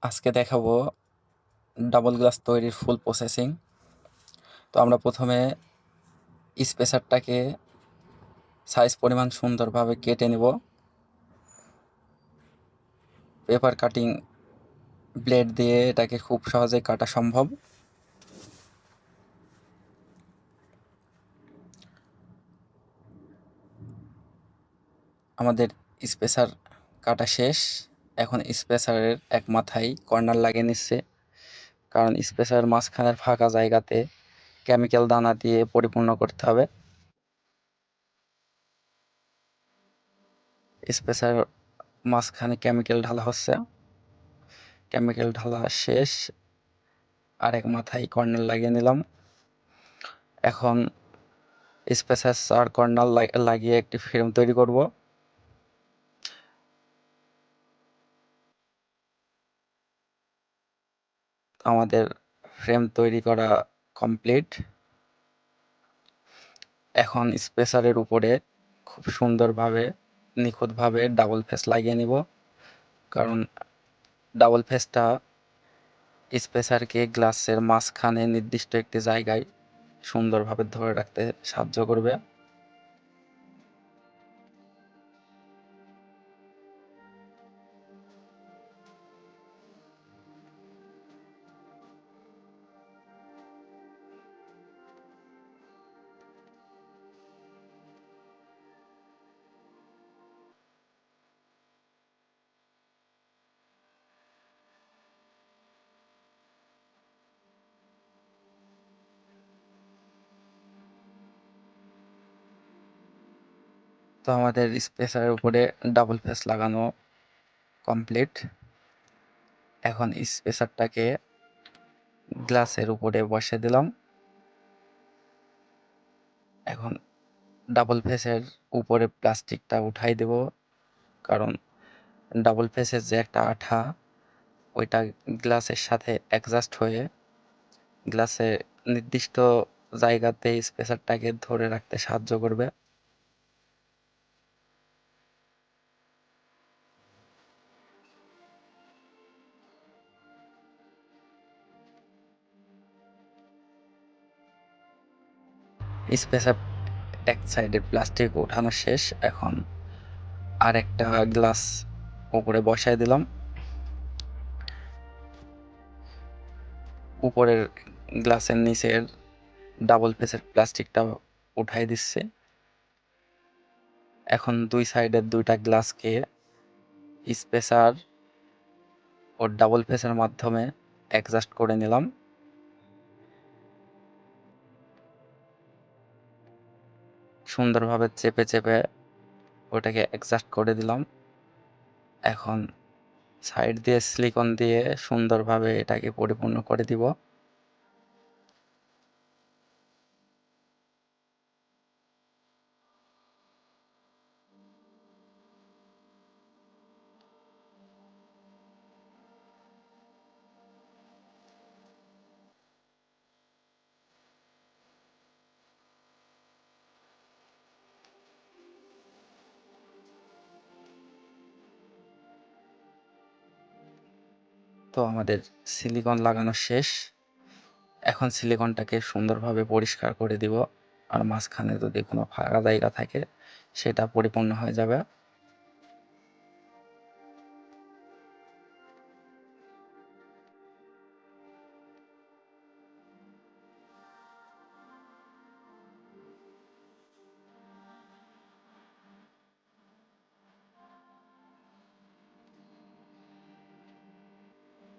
আজকে দেখাবো double glass তৈরির ফুল প্রসেসিং। তো আমরা প্রথমে স্পেসারটাকে সাইজ পরিমাণ সুন্দরভাবে কেটে নেব। পেপার কাটিং ব্লেড দিয়ে এটাকে খুব সহজে কাটা সম্ভব। আমাদের স্পেসার কাটা শেষ। এখন স্পেসারের এক মাথায় কর্নার লাগিয়ে নিচ্ছে, কারণ স্পেসারের মাঝখানের ফাঁকা জায়গাতে কেমিক্যাল দানা দিয়ে পরিপূর্ণ করতে হবে। স্পেসার মাঝখানে কেমিক্যাল ঢালা হচ্ছে। কেমিক্যাল ঢালা শেষ, আরেক মাথায় কর্নার লাগিয়ে নিলাম। এখন স্পেসার 4 কর্নার লাগিয়ে একটি ফ্রেম তৈরি করব। আমাদের ফ্রেম তৈরি করা কমপ্লিট। এখন স্পেসারের উপরে খুব সুন্দরভাবে নিখুঁতভাবে ডাবল ফেস লাগিয়ে নিব, কারণ ডাবল ফেসটা স্পেসারকে গ্লাসের মাঝখানে নির্দিষ্ট একটি জায়গায় সুন্দরভাবে ধরে রাখতে সাহায্য করবে। তো আমাদের স্পেসারের উপরে ডাবল ফেস লাগানো কমপ্লিট। এখন স্পেসারটাকে গ্লাসের উপরে বসিয়ে দিলাম। এখন ডাবল ফেসের উপরে প্লাস্টিকটা উঠাই দেব, কারণ ডাবল ফেসের যে একটা আঠা, ওইটা গ্লাসের সাথে অ্যাডজাস্ট হয়ে গ্লাসের নির্দিষ্ট জায়গাতে স্পেসারটাকে ধরে রাখতে সাহায্য করবে। স্পেসার এক সাইডের প্লাস্টিক ওঠানো শেষ। এখন আরেকটা গ্লাস উপরে বসায় দিলাম। উপরের গ্লাসের নিচের ডাবল ফেসের প্লাস্টিকটা উঠাই দিচ্ছে। এখন দুই সাইডের দুইটা গ্লাসকে স্পেসার ও ডাবল ফেসের মাধ্যমে অ্যাডজাস্ট করে নিলাম। সুন্দরভাবে চেপে চেপে ওটাকে অ্যাডজাস্ট করে দিলাম। এখন সাইড দিয়ে সিলিকন দিয়ে সুন্দরভাবে এটাকে পরিপূর্ণ করে দিব। তো আমাদের সিলিকন লাগানো শেষ। এখন সিলিকনটাকে সুন্দরভাবে পরিষ্কার করে দিব, আর মাঝখানে যদি কোনো ফাঁকা জায়গা থাকে সেটা পরিপূর্ণ হয়ে যাবে।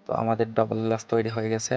তো আমাদের ডাবল গ্লাস তৈরি হয়ে গেছে।